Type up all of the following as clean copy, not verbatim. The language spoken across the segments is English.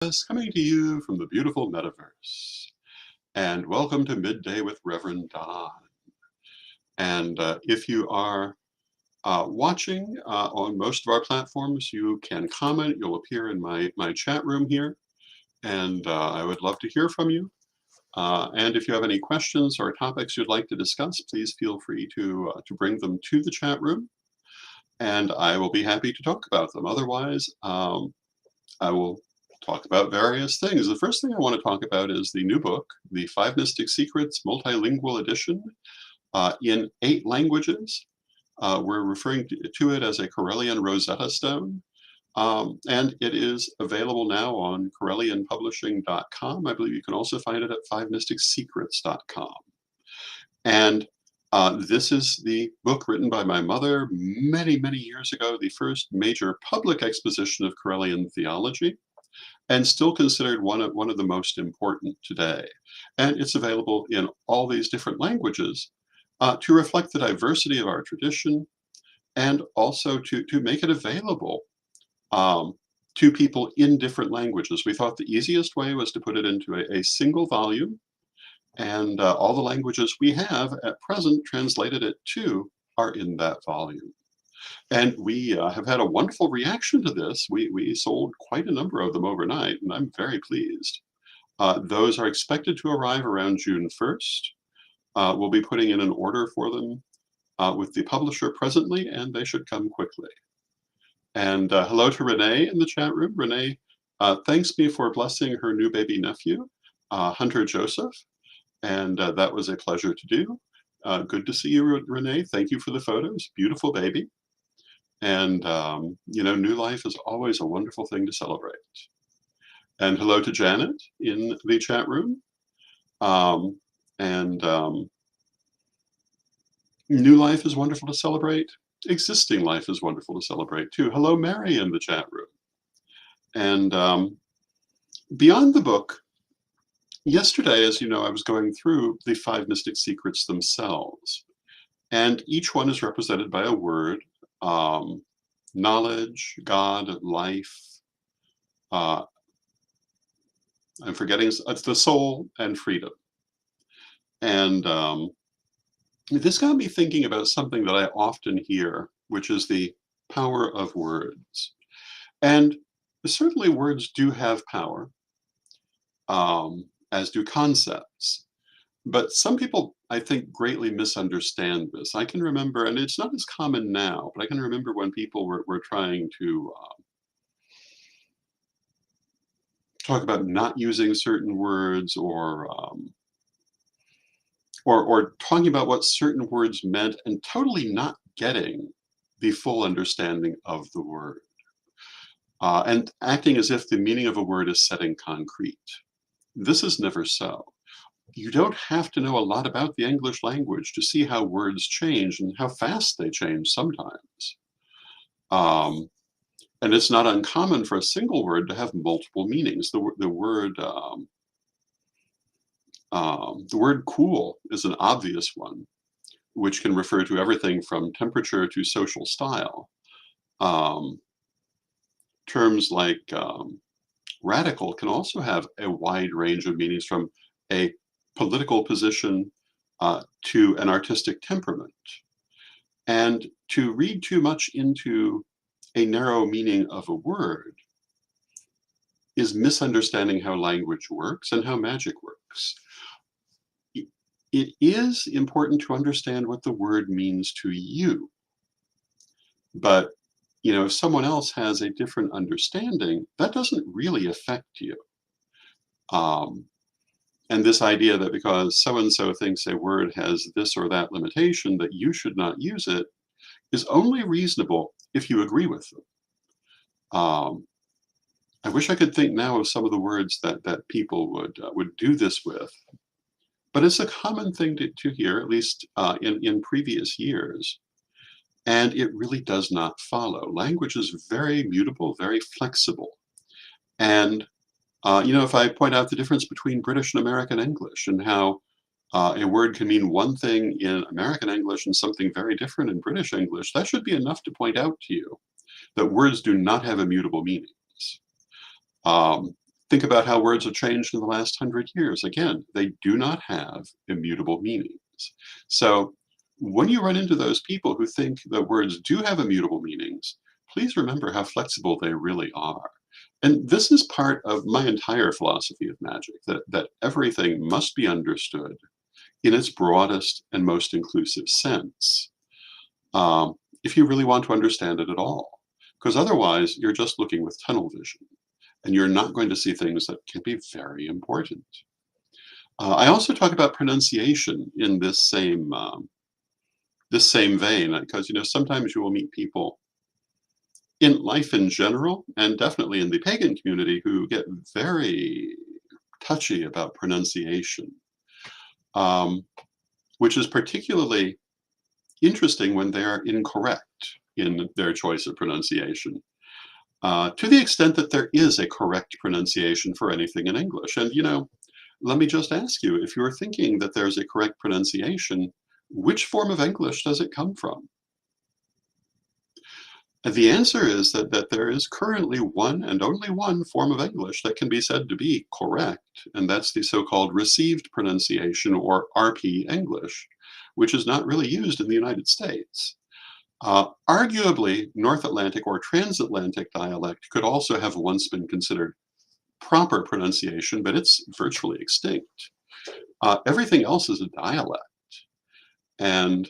Coming to you from the beautiful metaverse. And welcome to Midday with Rev Don. And if you are watching on most of our platforms, you can comment. You'll appear in my chat room here. And I would love to hear from you. And if you have any questions or topics you'd like to discuss, please feel free to bring them to the chat room. And I will be happy to talk about them. Otherwise, I will talk about various things. The first thing I want to talk about is the new book, The Five Mystic Secrets Multilingual Edition in 8 languages. We're referring to it as a Corellian Rosetta Stone. And it is available now on CorellianPublishing.com. I believe you can also find it at FiveMysticSecrets.com. And this is the book written by my mother many, many years ago, the first major public exposition of Corellian theology, and still considered one of the most important today. And it's available in all these different languages to reflect the diversity of our tradition and also to make it available to people in different languages. We thought the easiest way was to put it into a single volume, and all the languages we have at present translated it to are in that volume. And we have had a wonderful reaction to this. We sold quite a number of them overnight, and I'm very pleased. Those are expected to arrive around June 1st. We'll be putting in an order for them with the publisher presently, and they should come quickly. And hello to Renee in the chat room. Renee thanks me for blessing her new baby nephew, Hunter Joseph, and that was a pleasure to do. Good to see you, Renee. Thank you for the photos. Beautiful baby. And, new life is always a wonderful thing to celebrate. And hello to Janet in the chat room. New life is wonderful to celebrate. Existing life is wonderful to celebrate too. Hello, Mary in the chat room. And beyond the book, yesterday, as you know, I was going through the 5 mystic secrets themselves. And each one is represented by a word. Knowledge, God, life, I'm forgetting, it's the soul and freedom. And this got me thinking about something that I often hear, which is the power of words. And certainly words do have power, as do concepts. But some people, I think, greatly misunderstand this. I can remember, and it's not as common now, but I can remember when people were trying to talk about not using certain words or talking about what certain words meant and totally not getting the full understanding of the word. And acting as if the meaning of a word is set in concrete. This is never so. You don't have to know a lot about the English language to see how words change and how fast they change sometimes. And it's not uncommon for a single word to have multiple meanings. The word cool is an obvious one, which can refer to everything from temperature to social style. Terms like radical can also have a wide range of meanings, from a political position to an artistic temperament. And to read too much into a narrow meaning of a word is misunderstanding how language works and how magic works. It is important to understand what the word means to you. But, if someone else has a different understanding, that doesn't really affect you. And this idea that because so-and-so thinks a word has this or that limitation, that you should not use it, is only reasonable if you agree with them. I wish I could think now of some of the words that people would do this with. But it's a common thing to hear, at least in previous years. And it really does not follow. Language is very mutable, very flexible. And if I point out the difference between British and American English and how a word can mean one thing in American English and something very different in British English, that should be enough to point out to you that words do not have immutable meanings. Think about how words have changed in the last 100 years. Again, they do not have immutable meanings. So when you run into those people who think that words do have immutable meanings, please remember how flexible they really are. And this is part of my entire philosophy of magic, that everything must be understood in its broadest and most inclusive sense, um, if you really want to understand it at all. Because otherwise, you're just looking with tunnel vision, and you're not going to see things that can be very important. I also talk about pronunciation in this same vein, because sometimes you will meet people in life in general, and definitely in the pagan community, who get very touchy about pronunciation, um, which is particularly interesting when they are incorrect in their choice of pronunciation. To the extent that there is a correct pronunciation for anything in English. And, let me just ask you, if you're thinking that there's a correct pronunciation, which form of English does it come from? And the answer is that there is currently one and only one form of English that can be said to be correct, and that's the so-called received pronunciation, or RP English, which is not really used in the United States. Arguably, North Atlantic or transatlantic dialect could also have once been considered proper pronunciation, but it's virtually extinct. Everything else is a dialect. And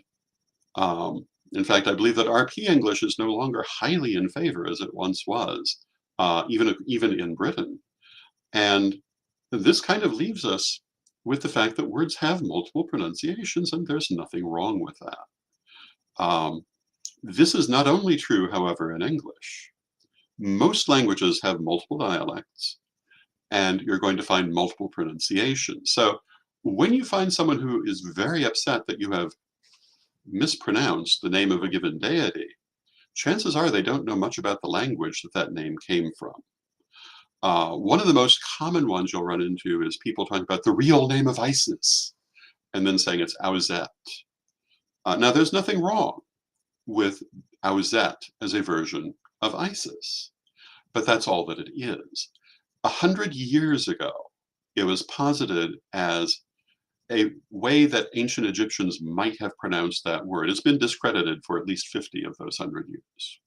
in fact, I believe that RP English is no longer highly in favor as it once was, even in Britain. And this kind of leaves us with the fact that words have multiple pronunciations, and there's nothing wrong with that. This is not only true, however, in English. Most languages have multiple dialects, and you're going to find multiple pronunciations. So when you find someone who is very upset that you have mispronounced the name of a given deity, chances are they don't know much about the language that name came from. One of the most common ones you'll run into is people talking about the real name of Isis, and then saying it's Auzet. Now, there's nothing wrong with Auzet as a version of Isis, but that's all that it is. 100 years ago, it was posited as a way that ancient Egyptians might have pronounced that word. It's been discredited for at least 50 of those 100 years.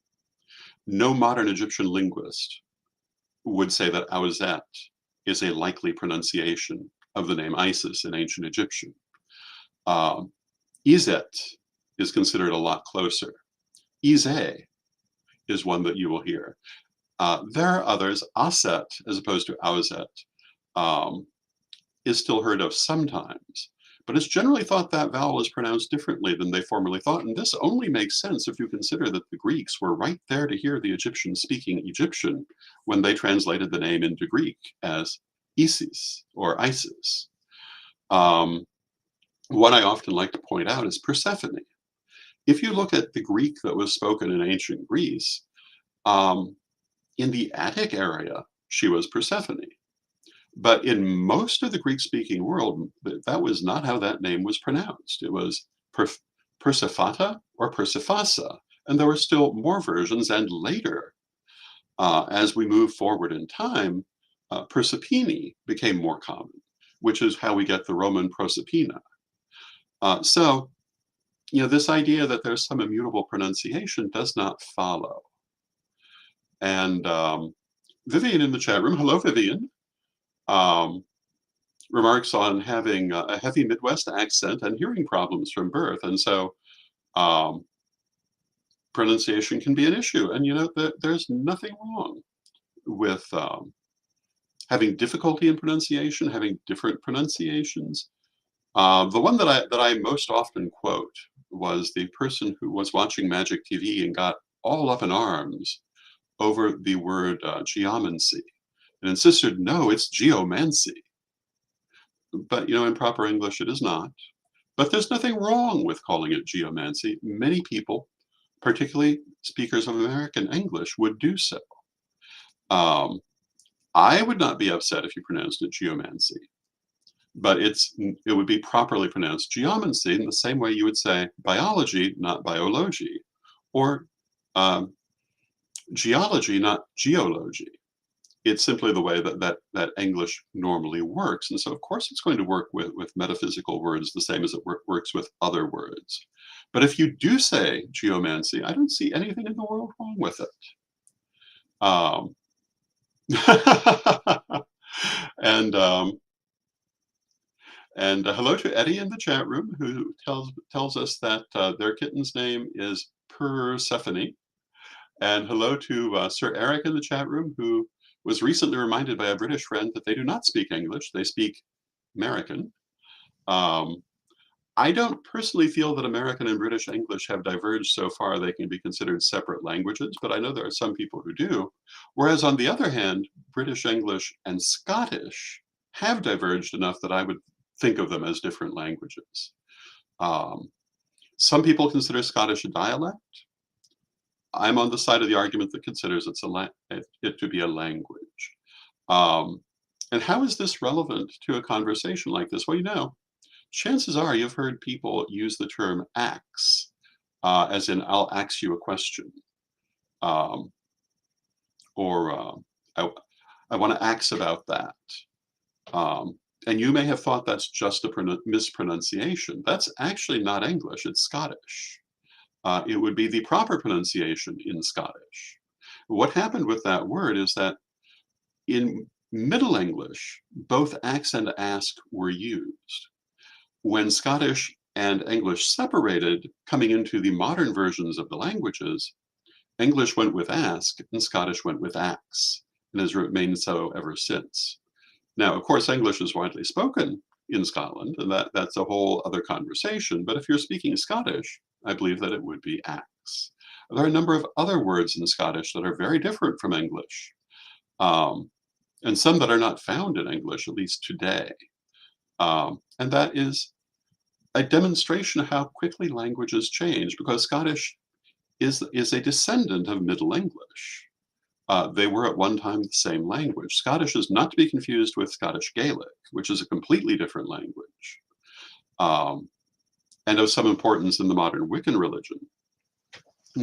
No modern Egyptian linguist would say that Auzet is a likely pronunciation of the name Isis in ancient Egyptian. Izet is considered a lot closer. Ize is one that you will hear. There are others. Aset, as opposed to Auzet, is still heard of sometimes, but it's generally thought that vowel is pronounced differently than they formerly thought, and this only makes sense if you consider that the Greeks were right there to hear the Egyptians speaking Egyptian when they translated the name into Greek as Isis or Isis. What I often like to point out is Persephone. If you look at the Greek that was spoken in ancient Greece, in the Attic area, she was Persephone. But in most of the Greek-speaking world, that was not how that name was pronounced. It was Persephata or Persephassa, and there were still more versions. And later, as we move forward in time, Proserpine became more common, which is how we get the Roman Proserpina. So, this idea that there's some immutable pronunciation does not follow. And Vivian in the chat room, hello, Vivian. Remarks on having a heavy Midwest accent and hearing problems from birth. And so pronunciation can be an issue. And, there's nothing wrong with having difficulty in pronunciation, having different pronunciations. The one that I most often quote was the person who was watching Magic TV and got all up in arms over the word geomancy, and insisted, no, it's geomancy. But, in proper English, it is not. But there's nothing wrong with calling it geomancy. Many people, particularly speakers of American English, would do so. I would not be upset if you pronounced it geomancy, but it would be properly pronounced geomancy in the same way you would say biology, not biology, or geology, not geology. it's simply the way that English normally works. And so, of course, it's going to work with metaphysical words the same as it works with other words. But if you do say geomancy, I don't see anything in the world wrong with it. Um, and hello to Eddie in the chat room, who tells us that their kitten's name is Persephone. And hello to Sir Eric in the chat room, who was recently reminded by a British friend that they do not speak English, they speak American. I don't personally feel that American and British English have diverged so far they can be considered separate languages, but I know there are some people who do. Whereas on the other hand, British English and Scottish have diverged enough that I would think of them as different languages. Some people consider Scottish a dialect. I'm on the side of the argument that considers it to be a language. And how is this relevant to a conversation like this? Well, you know, chances are you've heard people use the term ax, as in I'll ask you a question, um, or I want to ax about that. And you may have thought that's just a mispronunciation. That's actually not English, it's Scottish. It would be the proper pronunciation in Scottish. What happened with that word is that in Middle English, both ax and ask were used. When Scottish and English separated, coming into the modern versions of the languages, English went with ask and Scottish went with ax, and has remained so ever since. Now, of course, English is widely spoken in Scotland, and that's a whole other conversation, but if you're speaking Scottish, I believe that it would be ax. There are a number of other words in Scottish that are very different from English, and some that are not found in English, at least today. And that is a demonstration of how quickly languages change, because Scottish is a descendant of Middle English. They were at one time the same language. Scottish is not to be confused with Scottish Gaelic, which is a completely different language, and of some importance in the modern Wiccan religion.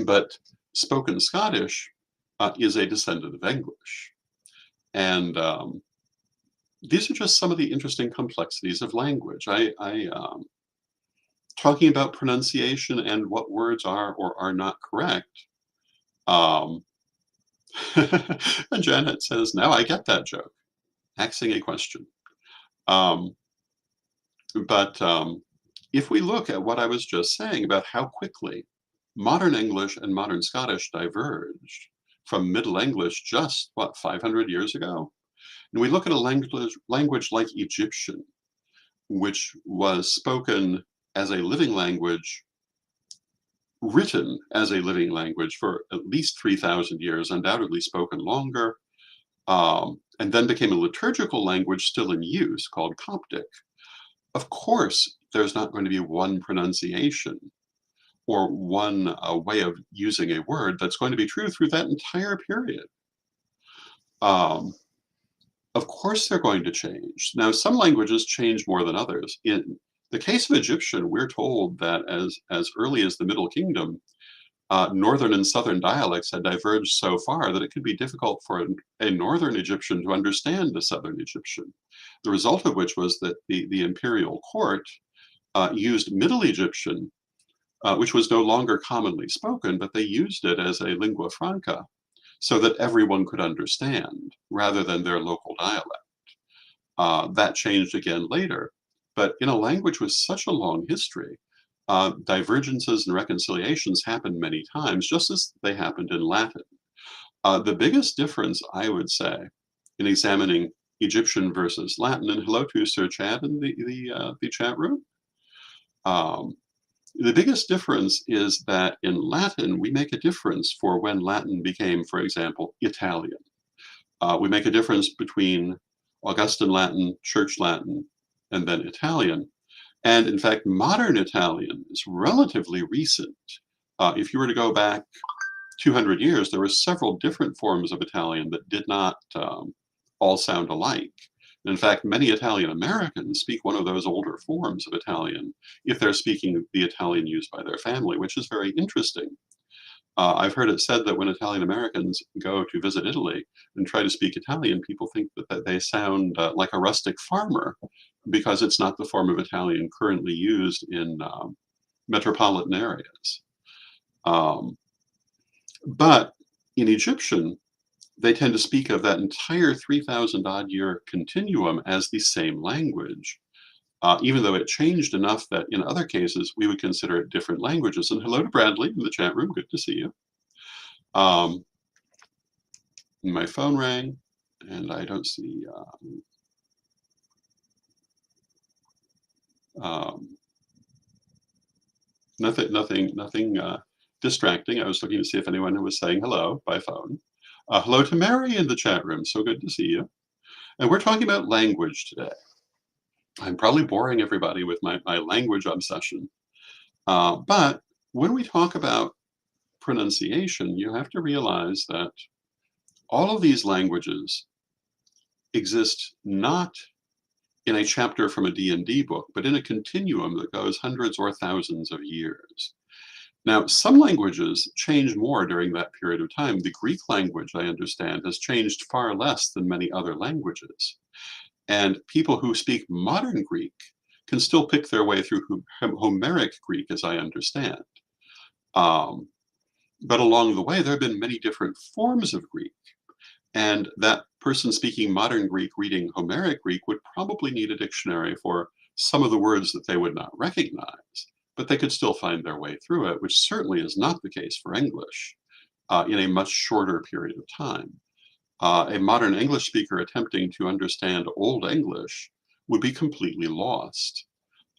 But spoken Scottish is a descendant of English. And these are just some of the interesting complexities of language. Talking about pronunciation and what words are or are not correct. And Janet says, now I get that joke. Axing a question. But if we look at what I was just saying about how quickly modern English and modern Scottish diverged from Middle English just, 500 years ago? And we look at a language like Egyptian, which was spoken as a living language, written as a living language for at least 3,000 years, undoubtedly spoken longer, and then became a liturgical language still in use called Coptic. Of course, there's not going to be one pronunciation or one way of using a word that's going to be true through that entire period. Of course, they're going to change. Now, some languages change more than others. In the case of Egyptian, we're told that as early as the Middle Kingdom, northern and southern dialects had diverged so far that it could be difficult for a northern Egyptian to understand a southern Egyptian. The result of which was that the imperial court used Middle Egyptian, which was no longer commonly spoken, but they used it as a lingua franca so that everyone could understand rather than their local dialect. That changed again later. But in a language with such a long history, divergences and reconciliations happened many times, just as they happened in Latin. The biggest difference, I would say, in examining Egyptian versus Latin, and hello to Sir Chad in the chat room. The biggest difference is that in Latin, we make a difference for when Latin became, for example, Italian. We make a difference between Augustan Latin, Church Latin, and then Italian. And in fact, modern Italian is relatively recent. If you were to go back 200 years, there were several different forms of Italian that did not all sound alike. In fact, many Italian Americans speak one of those older forms of Italian if they're speaking the Italian used by their family, which is very interesting. I've heard it said that when Italian Americans go to visit Italy and try to speak Italian, people think that they sound like a rustic farmer because it's not the form of Italian currently used in metropolitan areas. Um, but in Egyptian, they tend to speak of that entire 3,000 odd year continuum as the same language, even though it changed enough that in other cases we would consider it different languages. And hello to Bradley in the chat room. Good to see you. Um, my phone rang, and I don't see um, nothing distracting. I was looking to see if anyone was saying hello by phone. Hello to Mary in the chat room. So good to see you. And we're talking about language today. I'm probably boring everybody with my language obsession. But when we talk about pronunciation, you have to realize that all of these languages exist not in a chapter from a D&D book, but in a continuum that goes hundreds or thousands of years. Now, some languages change more during that period of time. The Greek language, I understand, has changed far less than many other languages. And people who speak modern Greek can still pick their way through Homeric Greek, as I understand. Um, but along the way, there have been many different forms of Greek. And that person speaking modern Greek reading Homeric Greek would probably need a dictionary for some of the words that they would not recognize, but they could still find their way through it, which certainly is not the case for English in a much shorter period of time. A modern English speaker attempting to understand Old English would be completely lost,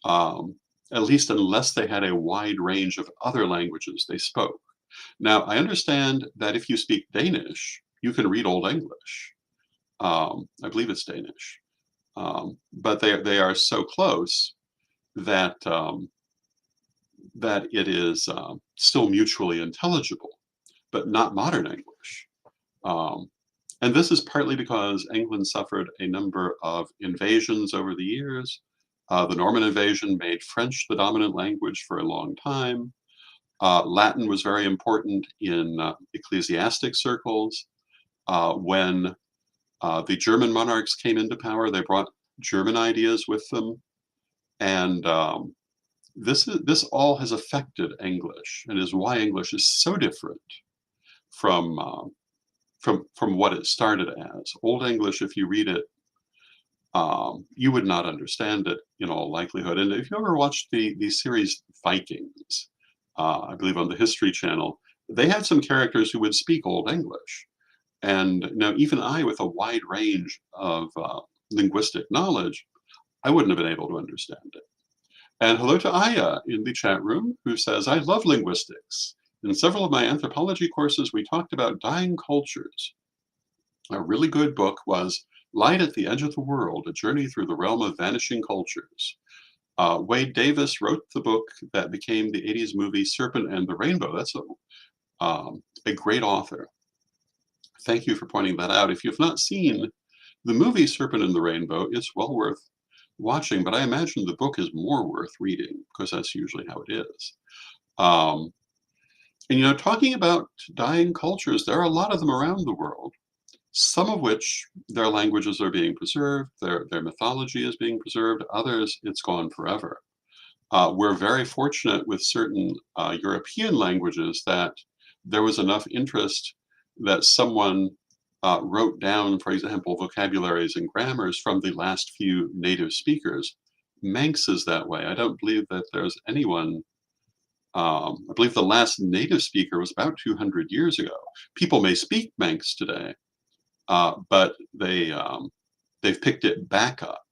at least unless they had a wide range of other languages they spoke. Now, I understand that if you speak Danish, you can read Old English. I believe it's Danish. But they are so close that, that it is still mutually intelligible, but not modern English. And this is partly because England suffered a number of invasions over the years. The Norman invasion made French the dominant language for a long time. Latin was very important in ecclesiastic circles. When the German monarchs came into power, they brought German ideas with them. And this all has affected English, and is why English is so different from what it started as. Old English, if you read it, you would not understand it in all likelihood. And if you ever watched the series Vikings, I believe on the History Channel, they had some characters who would speak Old English. And now even I, with a wide range of linguistic knowledge, I wouldn't have been able to understand it. And hello to Aya in the chat room, who says, I love linguistics. In several of my anthropology courses, we talked about dying cultures. A really good book was Light at the Edge of the World, A Journey Through the Realm of Vanishing Cultures. Wade Davis wrote the book that became the 80s movie Serpent and the Rainbow. That's a great author. Thank you for pointing that out. If you've not seen the movie Serpent and the Rainbow, it's well worth watching, but I imagine the book is more worth reading, because that's usually how it is. And you know, talking about dying cultures, there are a lot of them around the world, some of which their languages are being preserved, their mythology is being preserved, others it's gone forever. We're very fortunate with certain European languages that there was enough interest that someone wrote down, for example, vocabularies and grammars from the last few native speakers. Manx is that way. I don't believe that there's anyone, I believe the last native speaker was about 200 years ago. People may speak Manx today, but they've picked it back up.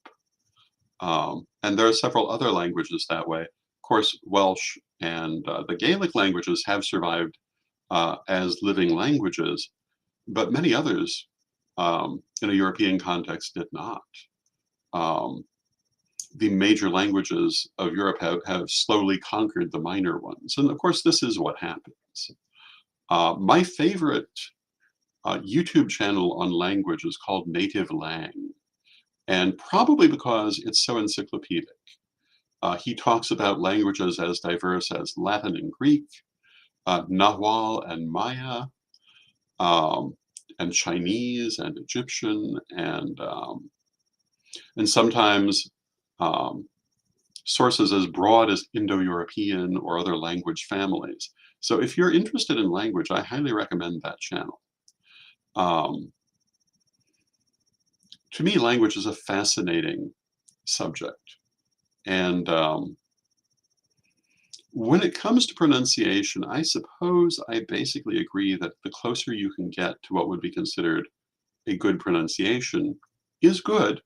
And there are several other languages that way. Of course, Welsh and the Gaelic languages have survived as living languages, but many others in a European context did not. The major languages of Europe have slowly conquered the minor ones. And of course, this is what happens. My favorite YouTube channel on language is called Native Lang. And probably because it's so encyclopedic. He talks about languages as diverse as Latin and Greek, Nahual and Maya, um, and Chinese and Egyptian and sometimes um, sources as broad as Indo-European or other language families. So if you're interested in language, I highly recommend that channel. Um, to me, language is a fascinating subject. And when it comes to pronunciation, I suppose I basically agree that the closer you can get to what would be considered a good pronunciation is good.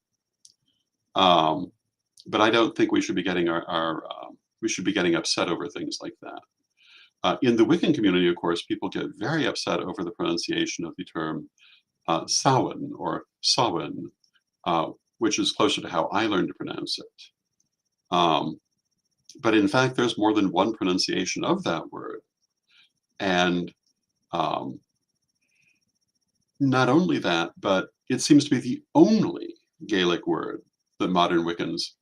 Um, but I don't think we should be getting we should be getting upset over things like that. In the Wiccan community, of course, people get very upset over the pronunciation of the term Samhain or Samhain, which is closer to how I learned to pronounce it. Um, but in fact, there's more than one pronunciation of that word. And um, not only that, but it seems to be the only Gaelic word that modern Wiccans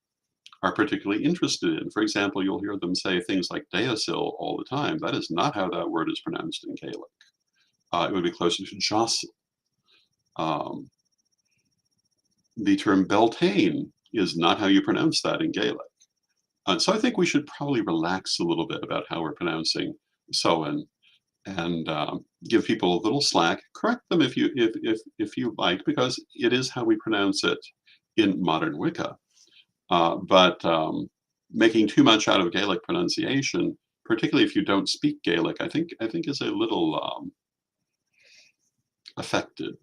are particularly interested in. For example, you'll hear them say things like Deosil all the time. That is not how that word is pronounced in Gaelic. It would be closer to Jossil. Um, the term Beltane is not how you pronounce that in Gaelic. So I think we should probably relax a little bit about how we're pronouncing Soen and give people a little slack. Correct them if you like, because it is how we pronounce it in modern Wicca. But making too much out of Gaelic pronunciation, particularly if you don't speak Gaelic, I think is a little affected.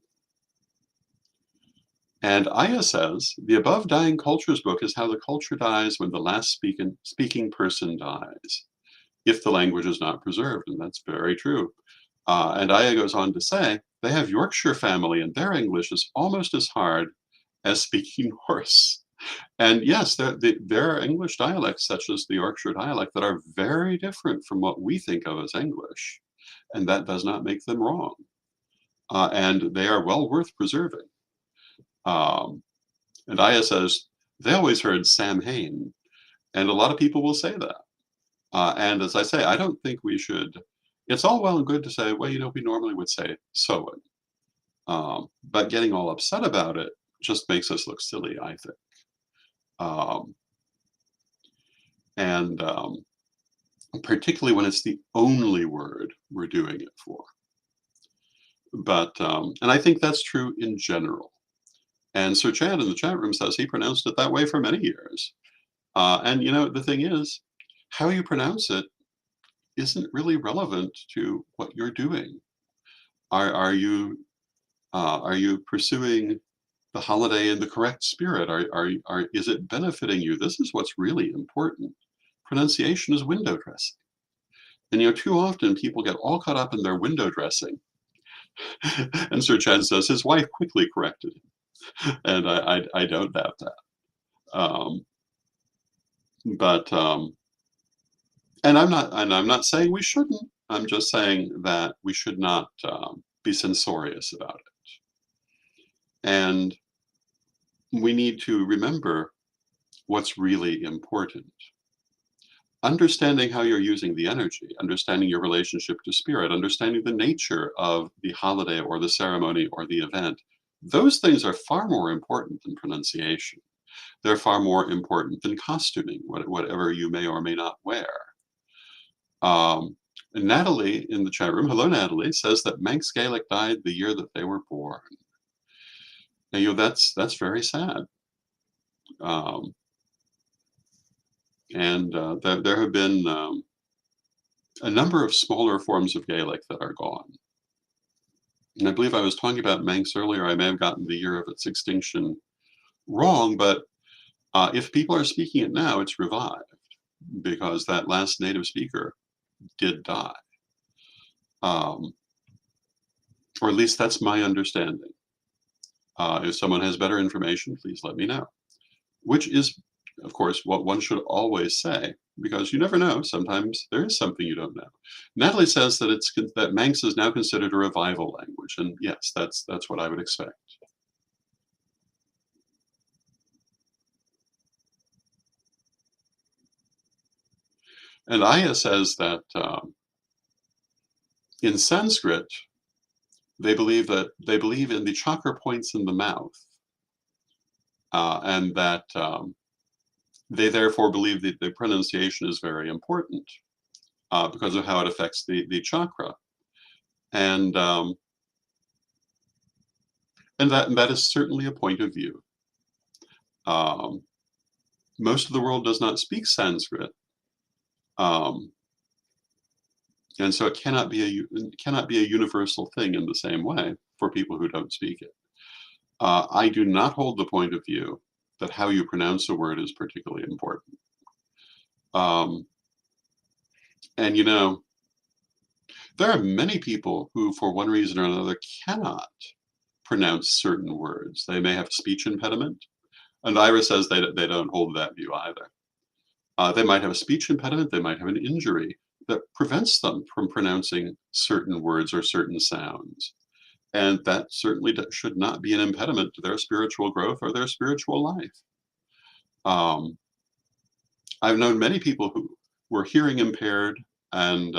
And Aya says, the above dying cultures book is how the culture dies when the last speaking person dies, if the language is not preserved. And that's very true. And Aya goes on to say, they have Yorkshire family and their English is almost as hard as speaking Norse. And yes, there are English dialects, such as the Yorkshire dialect, that are very different from what we think of as English. And that does not make them wrong. And they are well worth preserving. Um, and Aya says, they always heard Sam Hain. And a lot of people will say that. And as I say, I don't think we should, it's all well and good to say, well, we normally would say so. But getting all upset about it just makes us look silly, I think. Um, and particularly when it's the only word we're doing it for. But, and I think that's true in general. And Sir Chad in the chat room says he pronounced it that way for many years. And the thing is, how you pronounce it isn't really relevant to what you're doing. Are you pursuing the holiday in the correct spirit? Is it benefiting you? This is what's really important. Pronunciation is window dressing. And too often people get all caught up in their window dressing. And Sir Chad says his wife quickly corrected him. And I don't doubt that. But and I'm not saying we shouldn't. I'm just saying that we should not be censorious about it. And we need to remember what's really important. Understanding how you're using the energy, understanding your relationship to spirit, understanding the nature of the holiday or the ceremony or the event, those things are far more important than pronunciation. They're far more important than costuming, whatever you may or may not wear. Natalie in the chat room, hello Natalie, says that Manx Gaelic died the year that they were born. And that's very sad. Um, and there have been a number of smaller forms of Gaelic that are gone. And I believe I was talking about Manx earlier. I may have gotten the year of its extinction wrong, but if people are speaking it now, it's revived because that last native speaker did die. Or at least that's my understanding. If someone has better information, please let me know. Which is, of course, what one should always say, because you never know. Sometimes there is something you don't know. Natalie says that that Manx is now considered a revival language, and yes, that's what I would expect. And Aya says that In Sanskrit, they believe in the chakra points in the mouth, and that they therefore believe that the pronunciation is very important because of how it affects the chakra, and um, and that is certainly a point of view. Um, Most of the world does not speak Sanskrit, um, and so it cannot be a universal thing in the same way for people who don't speak it. I do not hold the point of view that how you pronounce a word is particularly important. Um, and there are many people who, for one reason or another, cannot pronounce certain words. They may have a speech impediment, and Ira says they don't hold that view either. They might have a speech impediment, they might have an injury that prevents them from pronouncing certain words or certain sounds. And that certainly should not be an impediment to their spiritual growth or their spiritual life. Um, I've known many people who were hearing impaired and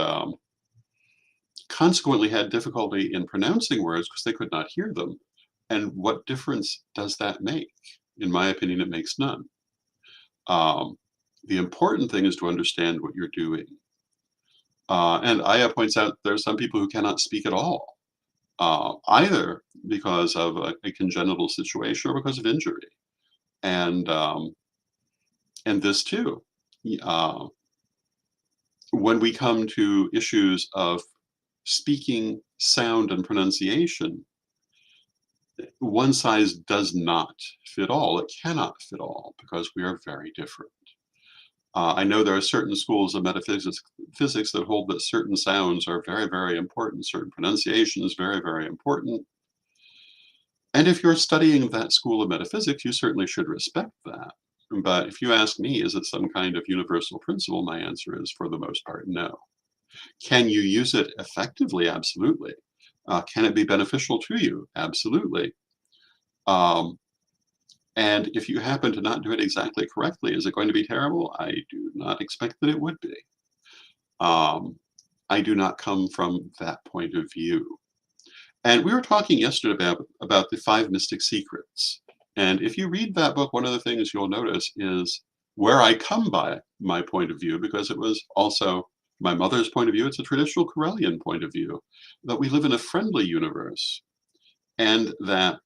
consequently had difficulty in pronouncing words because they could not hear them. And what difference does that make? In my opinion, it makes none. Um, the important thing is to understand what you're doing. And Aya points out there are some people who cannot speak at all, either because of a congenital situation or because of injury. And and this too, uh, when we come to issues of speaking, sound, and pronunciation, one size does not fit all. It cannot fit all because we are very different. I know there are certain schools of metaphysics that hold that certain sounds are very, very important. Certain pronunciation is very, very important. And if you're studying that school of metaphysics, you certainly should respect that. But if you ask me, is it some kind of universal principle? My answer is, for the most part, no. Can you use it effectively? Absolutely. Can it be beneficial to you? Absolutely. Um, and if you happen to not do it exactly correctly, is it going to be terrible? I do not expect that it would be. Um, I do not come from that point of view. And we were talking yesterday about the five mystic secrets. And if you read that book, one of the things you'll notice is where I come by my point of view, because it was also my mother's point of view. It's a traditional Corellian point of view that we live in a friendly universe, and that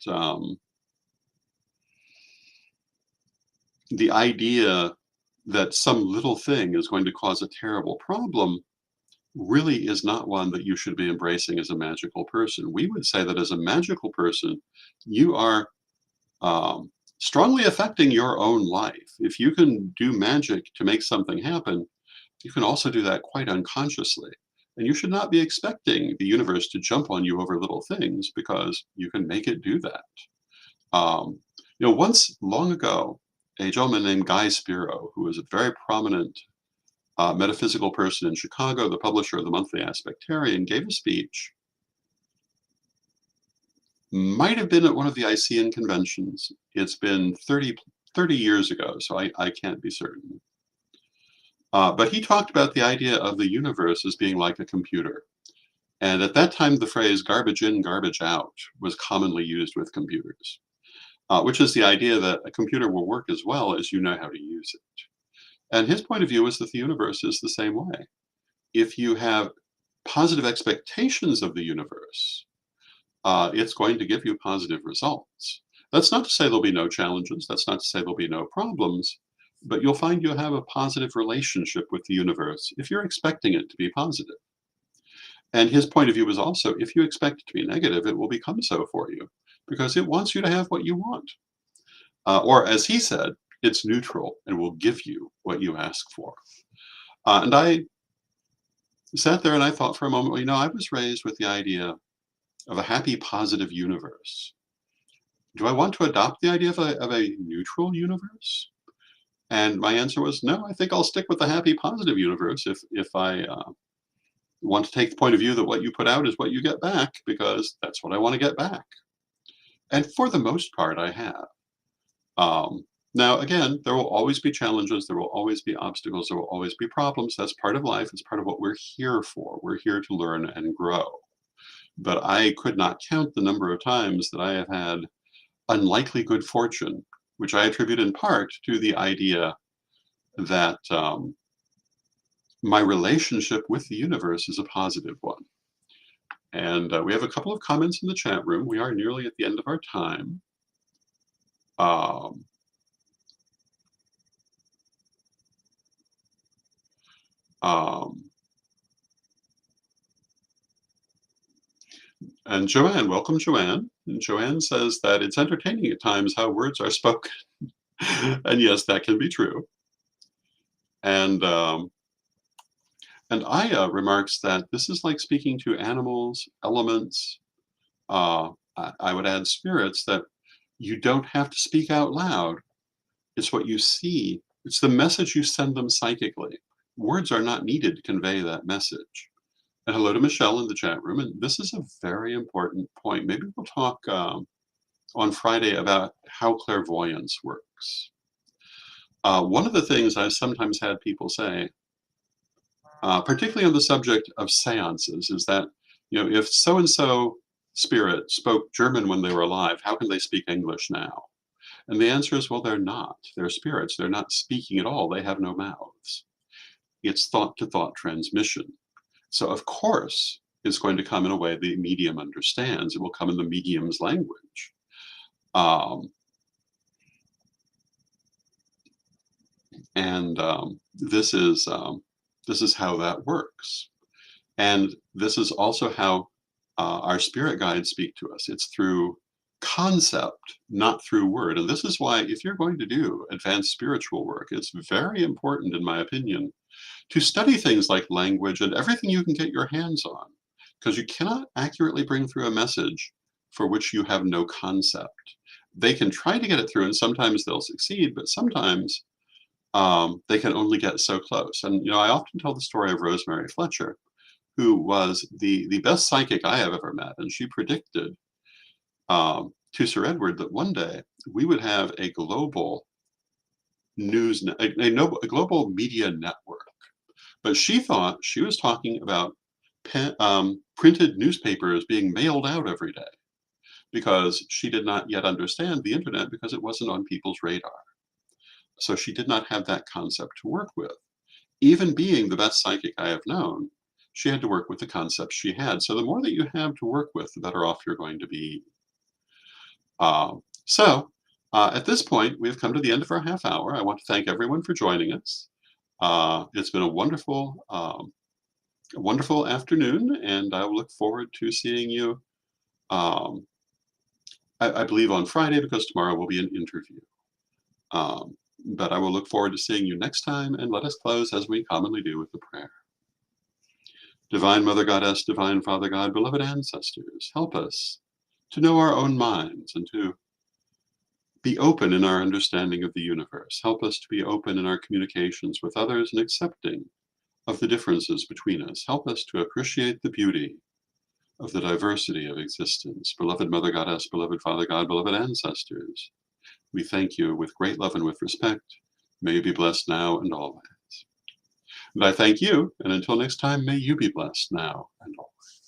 the idea that some little thing is going to cause a terrible problem really is not one that you should be embracing as a magical person. We would say that as a magical person, you are strongly affecting your own life. If you can do magic to make something happen, you can also do that quite unconsciously. And you should not be expecting the universe to jump on you over little things because you can make it do that. Um, once long ago, a gentleman named Guy Spiro, who was a very prominent metaphysical person in Chicago, the publisher of the Monthly Aspectarian, gave a speech. Might have been at one of the Icean conventions. It's been 30 years ago, so I can't be certain. But he talked about the idea of the universe as being like a computer. And at that time, the phrase garbage in, garbage out was commonly used with computers, which is the idea that a computer will work as well as you know how to use it. And his point of view is that the universe is the same way. If you have positive expectations of the universe, it's going to give you positive results. That's not to say there'll be no challenges. That's not to say there'll be no problems, but you'll find you'll have a positive relationship with the universe if you're expecting it to be positive. And his point of view is also, if you expect it to be negative, it will become so for you because it wants you to have what you want. Or as he said, it's neutral and will give you what you ask for. And I sat there and I thought for a moment, well, I was raised with the idea of a happy, positive universe. Do I want to adopt the idea of a neutral universe? And my answer was no. I think I'll stick with the happy, positive universe if I want to take the point of view that what you put out is what you get back, because that's what I want to get back. And for the most part, I have. Now, again, there will always be challenges, there will always be obstacles, there will always be problems. That's part of life, it's part of what we're here for. We're here to learn and grow. But I could not count the number of times that I have had unlikely good fortune, which I attribute in part to the idea that my relationship with the universe is a positive one. And we have a couple of comments in the chat room. We are nearly at the end of our time. Um, um, and Joanne, welcome, Joanne. And Joanne says that it's entertaining at times how words are spoken. And yes, that can be true. And Aya remarks that this is like speaking to animals, elements, I would add spirits, that you don't have to speak out loud. It's what you see. It's the message you send them psychically. Words are not needed to convey that message. And hello to Michelle in the chat room. And this is a very important point. Maybe we'll talk on Friday about how clairvoyance works. One of the things I've sometimes had people say, particularly on the subject of seances, is that, if so-and-so spirit spoke German when they were alive, how can they speak English now? And the answer is, well, they're not. They're spirits. They're not speaking at all. They have no mouths. It's thought-to-thought transmission. So, of course, it's going to come in a way the medium understands. It will come in the medium's language. This is how that works. And this is also how our spirit guides speak to us. It's through concept, not through word. And this is why, if you're going to do advanced spiritual work, it's very important, in my opinion, to study things like language and everything you can get your hands on, because you cannot accurately bring through a message for which you have no concept. They can try to get it through, and sometimes they'll succeed, but sometimes they can only get so close. And I often tell the story of Rosemary Fletcher, who was the best psychic I have ever met, and she predicted to Sir Edward that one day we would have a global a global media network. But she thought she was talking about printed newspapers being mailed out every day, because she did not yet understand the internet, because it wasn't on people's radar. So she did not have that concept to work with. Even being the best psychic I have known, she had to work with the concepts she had. So the more that you have to work with, the better off you're going to be. At this point, we've come to the end of our half hour. I want to thank everyone for joining us. It's been a wonderful afternoon, and I will look forward to seeing you, I believe, on Friday, because tomorrow will be an interview. But I will look forward to seeing you next time, and let us close as we commonly do with the prayer. Divine Mother Goddess, Divine Father God, beloved ancestors, help us to know our own minds and to be open in our understanding of the universe. Help us to be open in our communications with others and accepting of the differences between us. Help us to appreciate the beauty of the diversity of existence. Beloved Mother Goddess, beloved Father God, beloved ancestors, we thank you with great love and with respect. May you be blessed now and always. And I thank you, and until next time, may you be blessed now and always.